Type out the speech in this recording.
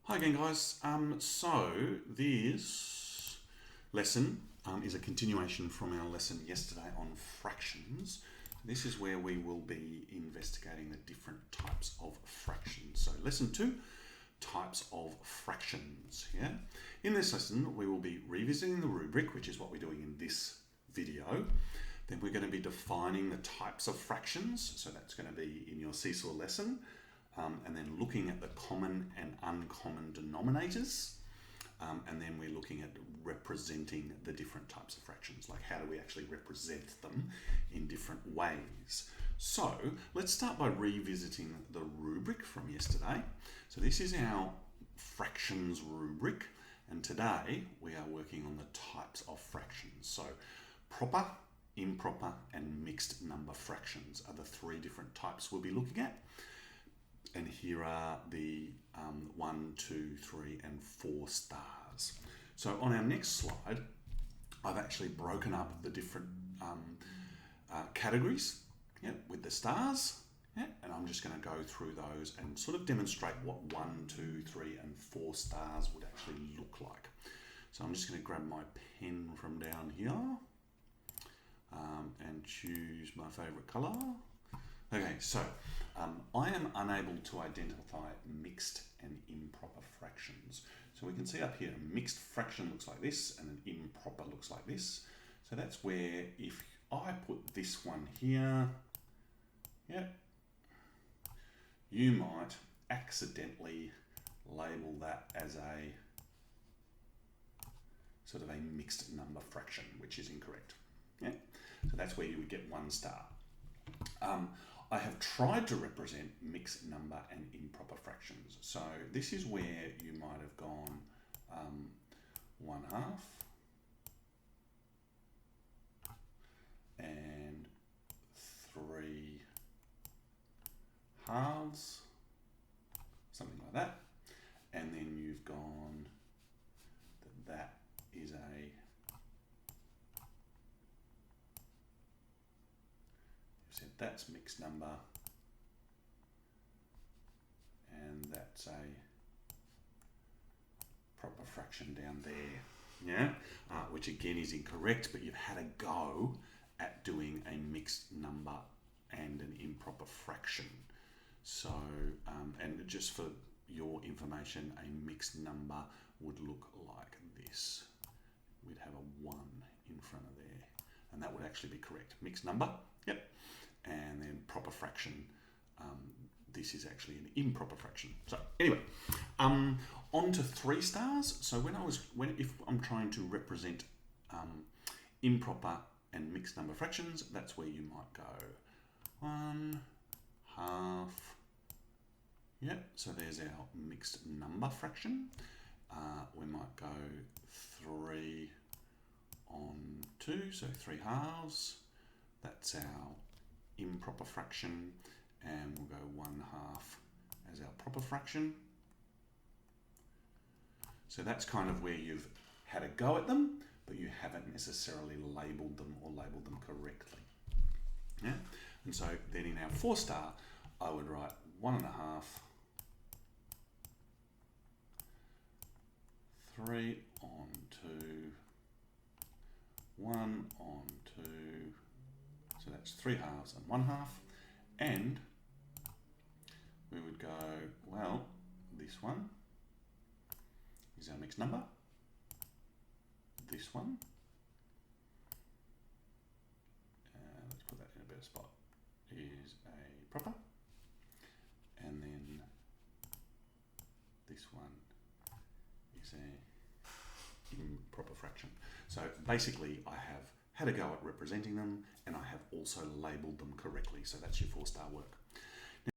Hi again, guys. So this lesson is a continuation from our lesson yesterday on fractions. This is where we will be investigating the different types of fractions. So lesson 2, types of fractions. Yeah. In this lesson, we will be revisiting the rubric, which is what we're doing in this video. Then we're going to be defining the types of fractions. So that's going to be in your seesaw lesson. And then looking at the common and uncommon denominators. And then we're looking at representing the different types of fractions, like how do we actually represent them in different ways. So let's start by revisiting the rubric from yesterday. So this is our fractions rubric, and today we are working on the types of fractions. So proper, improper, and mixed number fractions are the three different types we'll be looking at. And here are the 1, 2, 3, and 4 stars. So on our next slide, I've actually broken up the different categories, with the stars. And I'm just going to go through those and sort of demonstrate what 1, 2, 3, and 4 stars would actually look like. So I'm just going to grab my pen from down here and choose my favorite color. Okay, so I am unable to identify mixed and improper fractions. So we can see up here, a mixed fraction looks like this and an improper looks like this. So that's where if I put this one here, you might accidentally label that as a sort of a mixed number fraction, which is incorrect. So that's where you would get 1 star. I have tried to represent mixed number and improper fractions. So this is where you might have gone 1/2 and 3 halves, something like that. And then you've gone that is a that's mixed number, and that's a proper fraction down there, which again is incorrect, but you've had a go at doing a mixed number and an improper fraction. So, and just for your information, a mixed number would look like this. We'd have a 1 in front of there, and that would actually be correct. Mixed number, and then proper fraction, this is actually an improper fraction. So anyway, on to 3 stars. So if I'm trying to represent improper and mixed number fractions, that's where you might go 1/2. So there's our mixed number fraction. We might go 3 on 2, so 3 halves. That's our improper fraction, and we'll go 1/2 as our proper fraction. So that's kind of where you've had a go at them, but you haven't necessarily labelled them or labelled them correctly. And so then in our 4 star, I would write 1.5, 3 on 2, 1 on 2. So that's 3 halves and 1/2. And we would go, well, this one is our mixed number. This one, let's put that in a better spot, is a proper. And then this one is a improper fraction. So basically I have had a go at representing them, and I have also labelled them correctly. So that's your 4 star work.